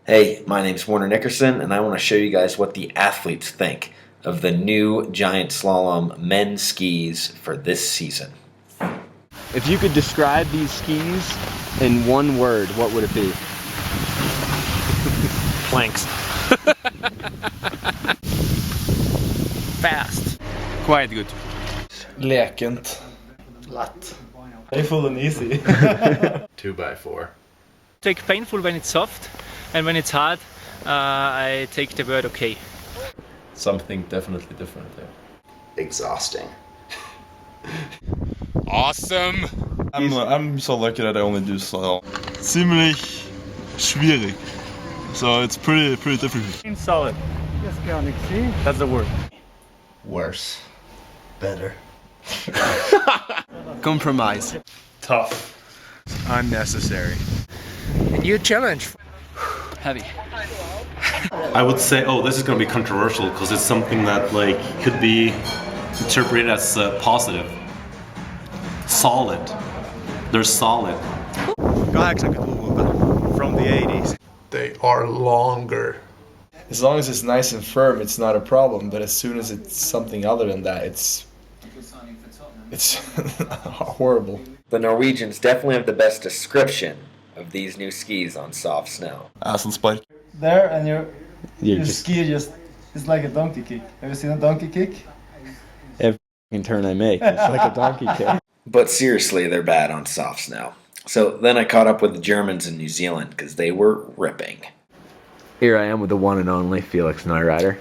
Hey, my name's Warner Nickerson, and I want to show you guys what the athletes think of the new Giant Slalom men's skis for this season. If you could describe these skis in one word, what would it be? Planks. Fast. Quite good. Lekent. Lätt. Playful and easy. 2x4. Take painful when it's soft, and when it's hard, I take the word okay. Something definitely different there. Exhausting. Awesome! I'm so lucky that I only do slalom. Ziemlich schwierig. So it's pretty difficult. Solid. That's the word. Worse. Better. Compromise. Tough. Unnecessary. A new challenge. Heavy. I would say, this is going to be controversial because it's something that could be interpreted as positive. Solid. They're solid. 80-luvulta from the 80s. They are longer. As long as it's nice and firm, it's not a problem. But as soon as it's something other than that, it's horrible. The Norwegians definitely have the best description of these new skis on soft snow. Asenspike. There, and your ski just is like a donkey kick. Have you seen a donkey kick? Every turn I make, it's like a donkey kick. But seriously, they're bad on soft snow. So then I caught up with the Germans in New Zealand because they were ripping. Here I am with the one and only Felix Neureuther.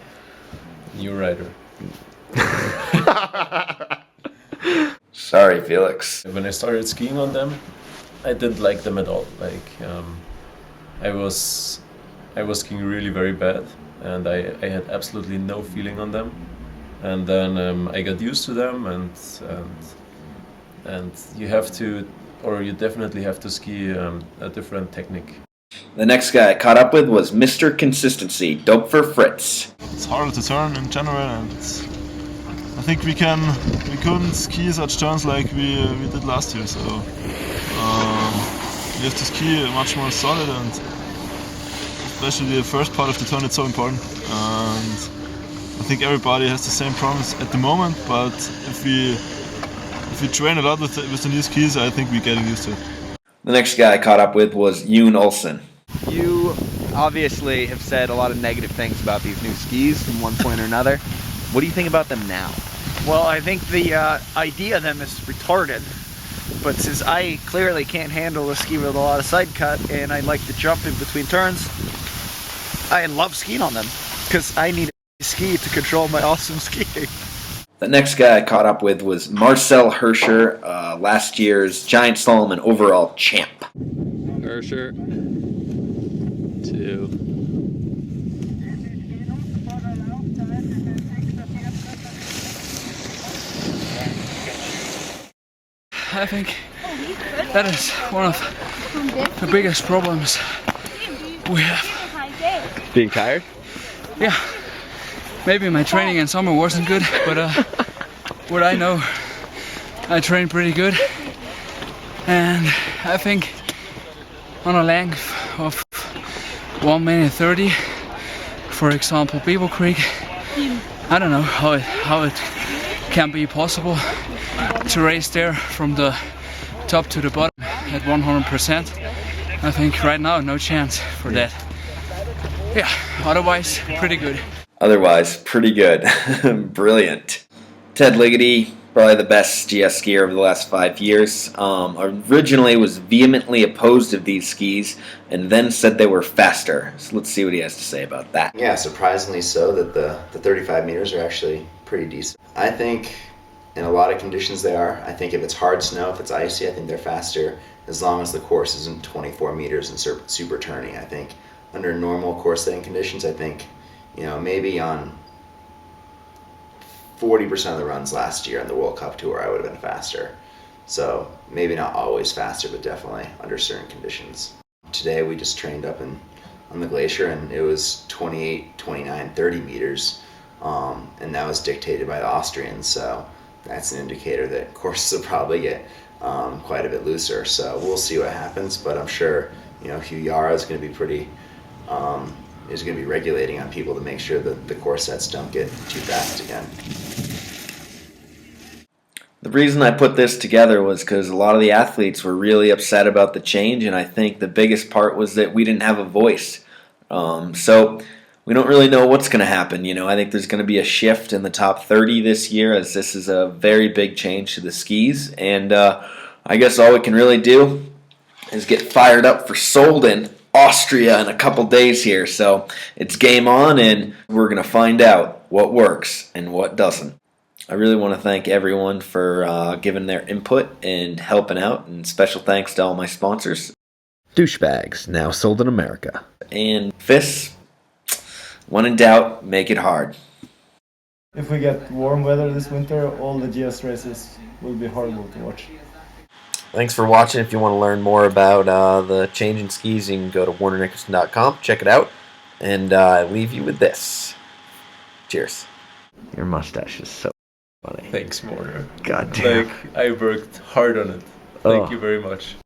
New rider. Sorry, Felix. When I started skiing on them, I didn't like them at all. I was skiing really very bad, and I had absolutely no feeling on them. And then I got used to them, and you have to, or you definitely have to ski a different technique. The next guy I caught up with was Mr. Consistency, Dopfer Fritz. It's harder to turn in general, and I think we couldn't ski such turns like we did last year. So we have to ski much more solid, and especially the first part of the turn, it's so important. And I think everybody has the same problems at the moment, but if we train a lot with the new skis, I think we're getting used to it. The next guy I caught up with was Olsson. You obviously have said a lot of negative things about these new skis from one point or another. What do you think about them now? Well, I think the idea of them is retarded. But since I clearly can't handle a ski with a lot of side cut and I like to jump in between turns, I love skiing on them because I need a ski to control my awesome skiing. The next guy I caught up with was Marcel Hirscher, last year's Giant Slalom and overall champ. Hirscher. 2. I think that is one of the biggest problems we have. Being tired? Yeah. Maybe my training in summer wasn't good, but what I know, I train pretty good. And I think on a length of 1 minute 30, for example, Beaver Creek, I don't know how it can be possible to race there from the top to the bottom at 100%. I think right now, no chance for that. Yeah, otherwise, pretty good. Otherwise, pretty good. Brilliant. Ted Ligety, probably the best GS skier over the last 5 years, originally was vehemently opposed to these skis and then said they were faster. So let's see what he has to say about that. Yeah, surprisingly so that the 35 meters are actually pretty decent. I think in a lot of conditions they are. I think if it's hard snow, if it's icy, I think they're faster as long as the course isn't 24 meters and super turny. I think under normal course setting conditions, I think, maybe on 40% of the runs last year on the World Cup Tour, I would have been faster. So maybe not always faster, but definitely under certain conditions. Today we just trained up on the glacier, and it was 28, 29, 30 meters, and that was dictated by the Austrians. So that's an indicator that courses will probably get quite a bit looser. So we'll see what happens, but I'm sure Hugh Yara is going to be pretty is going to be regulating on people to make sure that the core sets don't get too fast again. The reason I put this together was because a lot of the athletes were really upset about the change, and I think the biggest part was that we didn't have a voice. So we don't really know what's going to happen. I think there's going to be a shift in the top 30 this year, as this is a very big change to the skis. And I guess all we can really do is get fired up for Solden, Austria, in a couple days here. So it's game on, and we're going to find out what works and what doesn't. I really want to thank everyone for giving their input and helping out, and special thanks to all my sponsors. Douchebags, now sold in America. And F.I.S, when in doubt, make it hard. If we get warm weather this winter, all the GS races will be horrible to watch. Thanks for watching. If you want to learn more about the change in skis, you can go to warnernicholson.com, check it out, and I leave you with this. Cheers. Your mustache is so funny. Thanks, Warner. God damn. I worked hard on it. Thank you very much.